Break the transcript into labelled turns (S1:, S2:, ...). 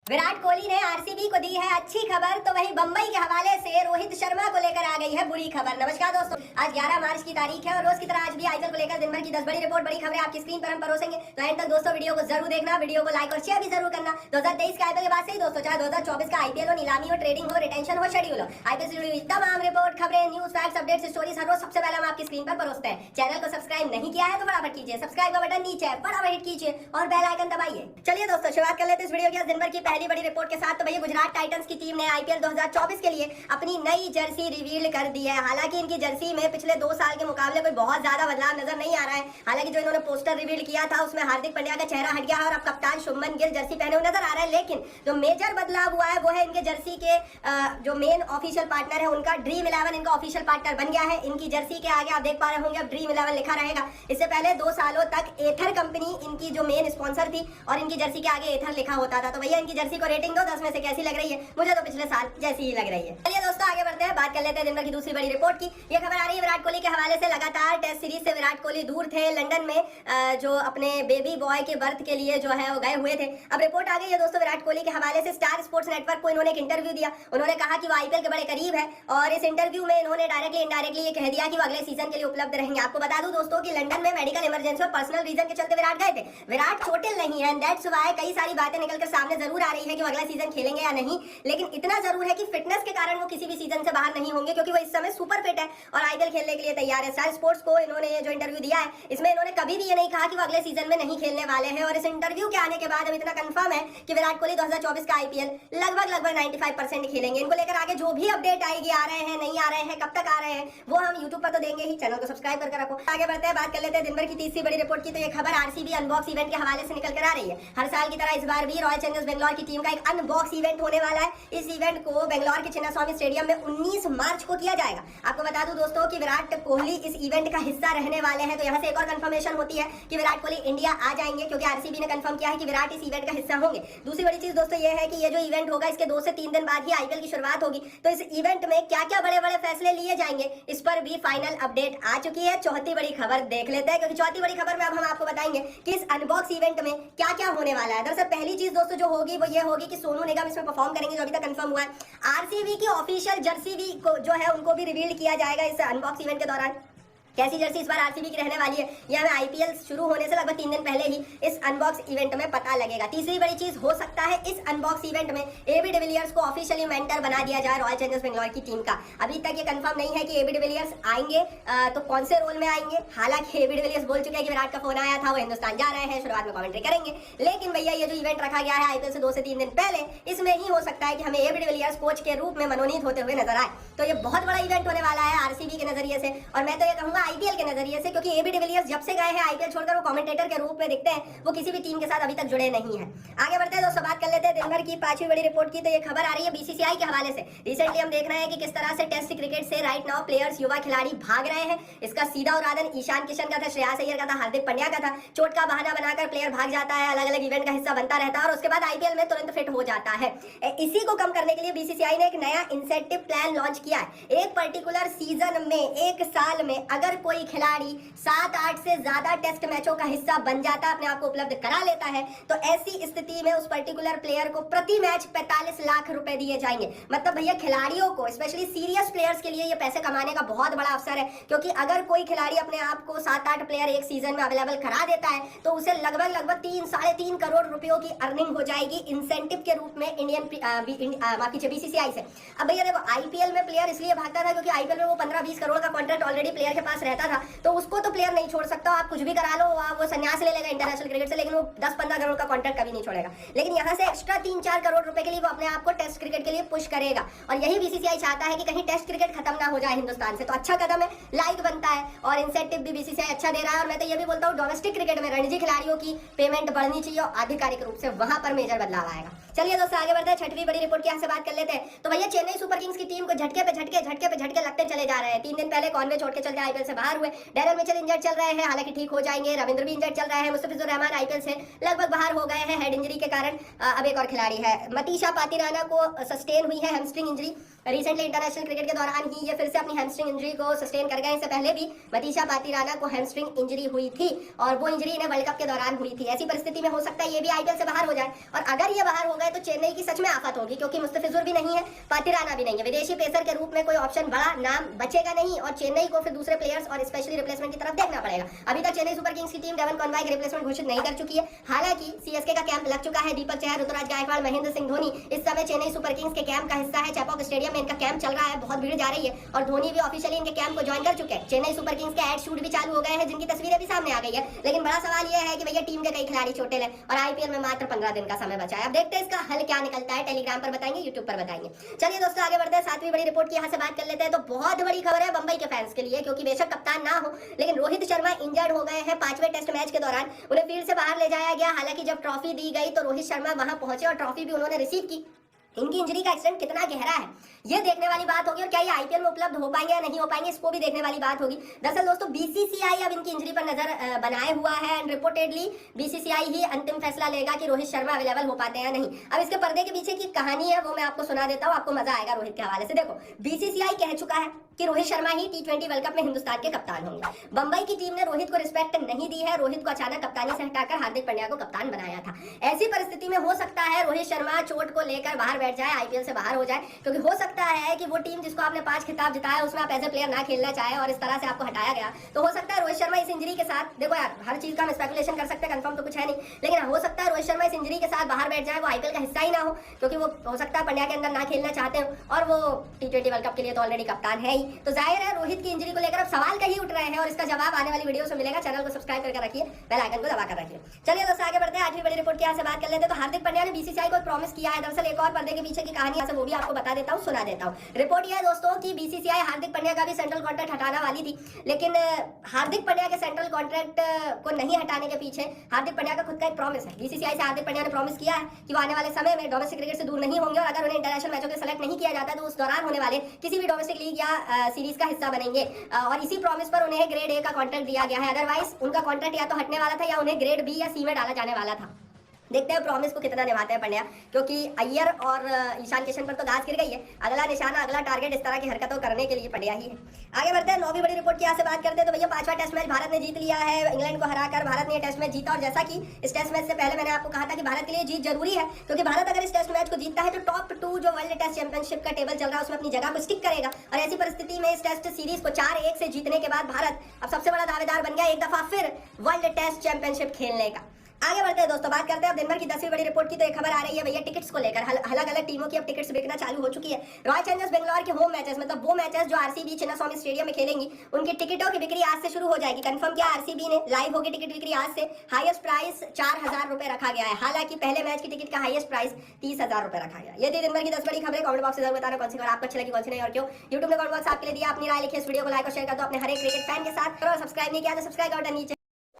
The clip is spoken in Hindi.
S1: विराट कोहली ने आरसीबी को दी है अच्छी खबर, तो वहीं बंबई के हवाले से रोहित शर्मा को लेकर आ गई है बुरी खबर। नमस्कार दोस्तों, आज 11 मार्च की तारीख है और रोज की तरह आज भी आईपीएल को लेकर दिन भर की 10 बड़ी रिपोर्ट, बड़ी खबरें आपकी स्क्रीन पर हम परोसेंगे। तो एंड तक दोस्तों वीडियो को जरूर देखना, वीडियो को लाइक और शेयर भी जरूर करना। 2023 के आईपीएल के बाद से ही दोस्तों, चाहे 2024 का आईपीएल हो, नीलामी हो, ट्रेडिंग हो, रिटेंशन हो, शेड्यूल हो, आईपीएल से जुड़ी हुई तमाम रिपोर्ट, खबरें, न्यूज, फैक्ट्स, अपडेट्स, स्टोरीज हर रोज सबसे पहले हम आपकी स्क्रीन पर परोसते हैं। चैनल को सब्सक्राइब नहीं किया है तो फटाफट कीजिए, सब्सक्राइब का बटन नीचे है फटाफट हिट कीजिए और बेल आइकन दबाइए। चलिए दोस्तों, शुरुआत कर लेते हैं इस वीडियो की दिन भर की पहली बड़ी रिपोर्ट के साथ। तो भैया गुजरात टाइटंस की टीम ने आईपीएल 2024 के लिए अपनी नई जर्सी रिवील कर दी है। हालांकि इनकी जर्सी में पिछले 2 साल के मुकाबले कोई बहुत ज्यादा बदलाव नजर नहीं आ रहा है। हालांकि जो इन्होंने पोस्टर रिवील किया था उसमें हार्दिक पांड्या का चेहरा हट गया है और अब कप्तान शुभमन गिल जर्सी पहने हुए नजर आ रहा है। लेकिन जो मेजर बदलाव हुआ है वो है इनके जर्सी के जो मेन ऑफिशियल पार्टनर है उनका ड्रीम 11 इनका ऑफिशियल पार्टनर बन गया है। इनकी जर्सी के आगे आप देख पा रहे होंगे अब ड्रीम 11 लिखा रहेगा। इससे पहले 2 सालों तक एथर कंपनी इनकी जो मेन स्पॉन्सर थी और इनकी जर्सी के आगे एथर लिखा होता था। तो भैया इनकी जर्सी को रेटिंग दो 10 में से कैसी लग रही है? मुझे तो पिछले साल जैसी ही लग रही है। चलिए दोस्तों आगे बढ़ते हैं, बात कर लेते हैं दिन भर की दूसरी बड़ी रिपोर्ट की। ये खबर आ रही है विराट कोहली के हवाले से। लगातार टेस्ट सीरीज से विराट कोहली दूर थे। लंदन में जो अपने बेबी बॉय के बर्थ के लिए जो है वो गए हुए थे। अब रिपोर्ट आ गई है दोस्तों विराट कोहली के हवाले से। स्टार स्पोर्ट्स नेटवर्क को इन्होंने एक इंटरव्यू दिया। उन्होंने कहा कि वो आईपीएल के बड़े करीब है और इस इंटरव्यू में इन्होंने डायरेक्टली इनडायरेक्टली ये कह दिया कि वो अगले सीजन के लिए उपलब्ध रहेंगे। आपको बता दूं दोस्तों कि लंदन में मेडिकल इमरजेंसी और पर्सनल रीजन के चलते विराट गए थे। विराट चोटिल नहीं है, दैट्स व्हाई कई सारी बातें निकलकर सामने जरूर आ रही है कि वो अगला सीजन खेलेंगे या नहीं। लेकिन इतना जरूर है कि फिटनेस के कारण वो किसी भी सीजन से बाहर नहीं होंगे, क्योंकि वो इस समय सुपर फिट है और आईपीएल खेलने के लिए तैयार है। स्टार स्पोर्ट्स को इन्होंने ये जो इंटरव्यू दिया है इसमें इन्होंने कभी भी ये नहीं कहा कि वो अगले सीजन में नहीं खेलने वाले हैं। और इस इंटरव्यू के आने के बाद अब इतना कंफर्म है कि विराट कोहली 2024 का आईपीएल लगभग 95% खेलेंगे। इनको लेकर आगे जो भी अपडेट आएगी, आ रहे हैं नहीं आ रहे हैं, कब तक आ रहे हैं, वो हम यूट्यूब पर तो देंगे ही। चैनल को सब्सक्राइब करके रखो। आगे बढ़ते हैं, बात कर लेते हैं दिन भर की तीसरी बड़ी रिपोर्ट की। तो ये खबर आरसीबी अनबॉक्स इवेंट के हवाले से निकल कर आ रही है। हर साल की तरह इस बार भी रॉयल चैलेंजर्स बेंगलोर की टीम का एक अनबॉक्स इवेंट होने वाला है। इस इवेंट को बेंगलोर के चिन्नास्वामी स्टेडियम में 19 मार्च को किया जाएगा। आपको बता दूं दोस्तों कि विराट कोहली इस इवेंट का हिस्सा रहने वाले हैं। तो यहाँ से एक और कंफर्मेशन होती है कि विराट कोहली इंडिया आ जाएंगे, क्योंकि आरसीबी ने कंफर्म किया है कि विराट इस इवेंट का हिस्सा होंगे। दूसरी बड़ी चीज दोस्तों ये है कि ये जो इवेंट होगा इसके 2 से 3 दिन बाद ही आईपीएल की शुरुआत होगी। तो इस इवेंट में क्या क्या बड़े बड़े फैसले लिए जाएंगे इस पर भी फाइनल अपडेट आ चुकी है। चौथी बड़ी खबर देख लेते हैं, क्योंकि चौथी बड़ी खबर में अब हम आपको बताएंगे कि इस अनबॉक्स इवेंट में क्या क्या होने वाला है। दरअसल पहली चीज दोस्तों जो होगी वो ये होगी कि सोनू निगम इसमें परफॉर्म करेंगे, जो अभी तक कंफर्म हुआ है। आरसीबी की ऑफिशियल जर्सी भी को जो है उनको भी रिवील किया जाएगा इस अनबॉक्स इवेंट के दौरान। कैसी जर्सी इस बार आरसीबी की रहने वाली है यह हमें आईपीएल शुरू होने से लगभग 3 दिन पहले ही इस अनबॉक्स इवेंट में पता लगेगा। तीसरी बड़ी चीज हो सकता है इस अनबॉक्स इवेंट में एबी डिविलियर्स को ऑफिशियली मेंटर बना दिया जाए रॉयल चैलेंजर्स बेंगलोर की टीम का। अभी तक ये कंफर्म नहीं है कि एबी डिविलियर्स आएंगे तो कौन से रोल में आएंगे। हालांकि एबी डिविलियर्स बोल चुके हैं कि विराट का फोन आया था, वो हिंदुस्तान जा रहे हैं, शुरुआत में कमेंट्री करेंगे। लेकिन भैया ये जो इवेंट रखा गया है आईपीएल से 2 से 3 दिन पहले, इसमें ही हो सकता है कि हमें एबी डिविलियर्स कोच के रूप में मनोनीत होते हुए नजर आए। तो ये बहुत बड़ा इवेंट होने वाला है आरसीबी के नजरिए से, और मैं तो ये कहूंगा आईपीएल के नजरिए से, क्योंकि एबी डिविलियर्स जब से गए हैं आईपीएल छोड़कर वो कमेंटेटर के रूप में दिखते हैं, वो किसी भी टीम के साथ अभी तक जुड़े नहीं हैं। आगे बढ़ते हैं दोस्तों, बात कर लेते हैं दिन भर की 5वीं बड़ी रिपोर्ट की। तो ये खबर आ रही है बीसीसीआई के हवाले से। रिसेंटली हम देख रहे हैं कि किस तरह से टेस्ट क्रिकेट से राइट नाउ प्लेयर्स, युवा खिलाड़ी भाग रहे हैं। इसका सीधा उदाहरण ईशान किशन का था, श्रेयस अय्यर का था, हार्दिक पांड्या का था। चोट का बहाना बनाकर प्लेयर भाग जाता है, अलग अलग इवेंट का हिस्सा बनता रहता है और उसके बाद आईपीएल में तुरंत फिट हो जाता है। इसी को कम करने के लिए बीसीसीआई ने एक नया इंसेंटिव प्लान लॉन्च किया है। एक पर्टिकुलर सीजन में, एक साल में अगर कोई खिलाड़ी 7-8 से ज्यादा टेस्ट मैचों का हिस्सा बन जाता है, अपने आप को उपलब्ध करा लेता है, तो ऐसी स्थिति में उस पर्टिकुलर प्लेयर को प्रति मैच 45 लाख रुपए दिए जाएंगे। मतलब भैया खिलाड़ियों को, स्पेशली सीरियस प्लेयर्स के लिए ये पैसे कमाने का बहुत बड़ा अवसर है, क्योंकि अगर कोई खिलाड़ी अपने आप को 7-8 प्लेयर एक सीजन में अवेलेबल करा देता है तो उसे लगभग 3-3.5 करोड़ रुपयों की अर्निंग हो जाएगी इंसेंटिव के रूप में बीसीसीआई से। अब भैया देखो आईपीएल में प्लेयर इसलिए भागता था क्योंकि आईपीएल में वो 15-20 करोड़ का कॉन्ट्रैक्ट ऑलरेडी प्लेयर के पास रहता था, तो उसको तो प्लेयर नहीं छोड़ सकता। आप कुछ भी करा लो, वो संन्यास ले लेगा इंटरनेशनल क्रिकेट से, लेकिन वो 10-15 करोड़ का कॉन्ट्रैक्ट कभी नहीं छोड़ेगा। लेकिन यहाँ से एक्स्ट्रा 3-4 करोड़ रुपए के लिए वो अपने आप को टेस्ट क्रिकेट के लिए पुश करेगा, और यही बीसीसीआई चाहता है कि कहीं टेस्ट क्रिकेट खत्म ना हो जाए हिंदुस्तान से। तो अच्छा कदम है, लाइक बनता है और इंसेंटिव भी बीसीसीआई अच्छा दे रहा है। और मैं तो ये भी बोलता हूँ डोमेस्टिक क्रिकेट में रणजी खिलाड़ियों की पेमेंट बढ़नी चाहिए और आधिकारिक रूप से वहां पर मेजर बदलाव आएगा। चलिए दोस्तों आगे बढ़ते हैं, 6वीं बड़ी रिपोर्ट की यहाँ से बात कर लेते हैं। तो भैया चेन्नई सुपर किंग्स की टीम को झटके पे झटके लगते चले जा रहे हैं। 3 दिन पहले कॉन्वे छोड़ के चल गए आईपीएल से बाहर हुए। डैनियल मिचेल इंजर्ड चल रहे हैं, हालांकि ठीक हो जाएंगे। रविंद्र भी इंजर्ड चल रहा है। मुस्तफिजुर रहमान आईपीएल से लगभग बाहर हो गए हैं हेड इंजरी के कारण। अब एक और खिलाड़ी है, मतीशा पातिराना को सस्टेन हुई है hamstring injury. Recently international cricket के दौरान ही ये फिर से अपनी हैमस्ट्रिंग इंजरी को सस्टेन कर गए। इससे पहले भी मतीशा पातिराना को हैमस्ट्रिंग इंजरी हुई थी और वो इंजरी इन्हें वर्ल्ड कप के दौरान हुई थी। ऐसी परिस्थिति में हो सकता है ये भी आईपीएल से बाहर हो जाए, और अगर ये बाहर हो गए तो चेन्नई की सच में आफत होगी, क्योंकि मुस्तफिजुर भी नहीं है, पातिराना भी नहीं है। विदेशी पेसर के रूप में कोई ऑप्शन बड़ा नाम बचेगा नहीं और चेन्नई को फिर दूसरे प्लेयर्स और स्पेशली रिप्लेसमेंट की तरफ देखना पड़ेगा। अभी तक चेन्नई सुपर किंग्स की टीम डेवन कॉनवाय की रिप्लेसमेंट घोषित नहीं कर चुकी है। हालांकि सीएसके का कैंप लग चुका है। दीपक चहर, ऋतुराज गायकवाड़, महेंद्र सिंह धोनी इस समय चेन्नई सुपर किंग्स के कैंप का हिस्सा है। चैपॉक स्टेडियम में इनका कैंप चल रहा है, बहुत भीड़ जा रही है और धोनी भी ऑफिशियली इनके कैंप को ज्वाइन कर चुके हैं। चेन्नई सुपर किंग्स के एड शूट भी चालू हो गए हैं, जिनकी तस्वीरें भी सामने आ गई है। लेकिन बड़ा सवाल यह है कि भैया टीम के कई खिलाड़ी छोटे हैं और आईपीएल में मात्र 15 दिन का समय बचा है। अब देखते हैं इसका हल क्या निकलता है। टेलीग्राम पर बताएंगे, यूट्यूब पर बताएंगे। चलिए दोस्तों आगे बढ़ते हैं, सातवीं बड़ी रिपोर्ट की यहाँ से बात कर लेते हैं। तो बहुत बड़ी खबर है बंबई के फैंस के लिए, क्योंकि बेशक कप्तान ना हो लेकिन रोहित शर्मा इंजर्ड हो गए हैं। 5वें टेस्ट मैच के दौरान उन्हें फील्ड से बाहर ले जाया गया। हालांकि जब ट्रॉफी दी गई तो रोहित शर्मा वहां पहुंचे और ट्रॉफी भी उन्होंने रिसीव की। इनकी इंजरी का एक्सटेंट कितना गहरा है ये देखने वाली बात होगी, और क्या ये आईपीएल में उपलब्ध हो पाएंगे या नहीं हो पाएंगे इसको भी देखने वाली बात होगी। दरअसल दोस्तों बीसीसीआई अब इनकी इंजरी पर नजर बनाए हुआ है एंड रिपोर्टेडली बीसीसीआई ही अंतिम फैसला लेगा कि रोहित शर्मा अवेलेबल हो पाते हैं या नहीं। अब इसके पर्दे के पीछे की कहानी है वो मैं आपको सुना देता हूँ, आपको मजा आएगा रोहित के हवाले से। देखो, बीसीसीआई कह चुका है कि रोहित शर्मा ही टी20 वर्ल्ड कप में हिंदुस्तान के कप्तान होंगे। बंबई की टीम ने रोहित को रिस्पेक्ट नहीं दी है, रोहित को अचानक कप्तानी से हटाकर हार्दिक पांड्या को कप्तान बनाया था। ऐसी परिस्थिति में हो सकता है रोहित शर्मा चोट को लेकर बाहर बैठ जाए, आईपीएल से बाहर हो जाए, क्योंकि हो सकता है कि वो टीम जिसको आपने 5 खिताब जिताया उसमें आप एज ए प्लेयर ना खेलना चाहे और इस तरह से आपको हटाया गया। तो हो सकता है रोहित शर्मा इस इंजरी के साथ, देखो यार हर चीज का हम स्पेकुलेशन कर सकते हैं, कंफर्म तो कुछ है नहीं, लेकिन हो सकता है रोहित शर्मा इस इंजरी के साथ बाहर बैठ जाए, वो आईपीएल का हिस्सा ही ना हो, क्योंकि वो हो सकता है पांड्या के अंदर ना खेलना चाहते हो और वो टी20 वर्ल्ड कप के लिए तो ऑलरेडी कप्तान है ही। तो जाहिर है रोहित की इंजरी को लेकर अब सवाल कहीं उठ रहे हैं और इसका जवाब आने वाली वीडियो से मिलेगा। चैनल को सब्सक्राइब करके रखिए, बेल आइकन को दबाकर रखिए। चलिए दोस्तों आगे बढ़ते हैं, आठवीं बड़ी रिपोर्ट की यहाँ से बात कर लेते हैं। तो हार्दिक पांड्या ने बीसीसीआई को प्रॉमिस किया है। दरअसल एक और पर्दे के पीछे की कहानी है वो भी आपको बता देता हूँ, सुना देता हूँ। रिपोर्ट यह है दोस्तों कि बीसीसीआई हार्दिक पांड्या का भी सेंट्रल कॉन्ट्रैक्ट हटाने वाली थी, लेकिन हार्दिक पांड्या के सेंट्रल कॉन्ट्रैक्ट को नहीं हटाने के पीछे हार्दिक पांड्या का खुद का एक प्रॉमिस है। बीसीसीआई से हार्दिक पांड्या ने प्रॉमिस किया है कि वो आने वाले समय में डोमेस्टिक क्रिकेट से दूर नहीं होंगे और अगर उन्हें इंटरनेशनल मैचों के सेलेक्ट नहीं किया जाता तो उस दौरान होने वाले किसी भी डोमेस्टिक लीग या सीरीज का हिस्सा बनेंगे। और इसी प्रॉमिस पर उन्हें ग्रेड ए का कॉन्ट्रैक्ट दिया गया है। अदरवाइज उनका कॉन्ट्रैक्ट या तो हटने वाला था या उन्हें ग्रेड बी या सी में डाला जाने वाला था। देखते हैं प्रॉमिस को कितना निभाते हैं पांड्या, क्योंकि अय्यर और ईशान किशन पर तो घास गिर गई है। अगला निशाना, अगला टारगेट इस तरह की हरकतों करने के लिए पांड्या ही है। आगे बढ़ते हैं, 9वीं बड़ी रिपोर्ट की यहाँ से बात करते हैं। तो भैया 5वां टेस्ट मैच भारत ने जीत लिया है, इंग्लैंड को हराकर भारत ने ये टेस्ट मैच जीता। और जैसा कि इस टेस्ट मैच से पहले मैंने आपको कहा था कि भारत के लिए जीत जरूरी है, क्योंकि भारत अगर इस टेस्ट मैच को जीतता है तो टॉप 2 जो वर्ल्ड टेस्ट चैंपियनशिप का टेबल चल रहा है उसमें अपनी जगह को स्टिक करेगा। और ऐसी परिस्थिति में इस टेस्ट सीरीज को 4-1 से जीतने के बाद भारत अब सबसे बड़ा दावेदार बन गया एक दफा फिर वर्ल्ड टेस्ट चैंपियनशिप खेलने का। आगे बढ़ते हैं दोस्तों, बात करते हैं अब दिन भर की 10वीं बड़ी रिपोर्ट की। तो एक खबर आ रही है भैया टिकट्स को लेकर, अलग अलग टीमों की अब टिकट्स बिकना चालू हो चुकी है। रॉयल चैलेंजर्स बेंगलोर के होम मैचेस, मतलब वो मैचेस जो आरसीबी चिन्नास्वामी स्टेडियम में खेलेंगी, उनकी टिकटों की बिक्री आज से शुरू हो जाएगी। कंफर्म किया आरसीबी ने, लाइव होगी टिकट बिक्री आज से। हाईएस्ट प्राइस 4000 रुपए रखा गया है। हालांकि पहले मैच की टिकट का हाईएस्ट प्राइस 30000 रुपए रखा गया। ये थी दिन भर की 10 बड़ी खबरें। कमेंट बॉक्स में जरूर बताना कौन सी खबर आपको अच्छी लगी, कौन सी नहीं और क्यों। यूट्यूब ने कमेंट बॉक्स आपके लिए दिया, अपनी राय लिखिए, इस वीडियो को लाइक और शेयर कर दो अपने हर एक क्रिकेट फैन के साथ। और सब्सक्राइब नहीं किया तो सब्सक्राइब कर दो नीचे।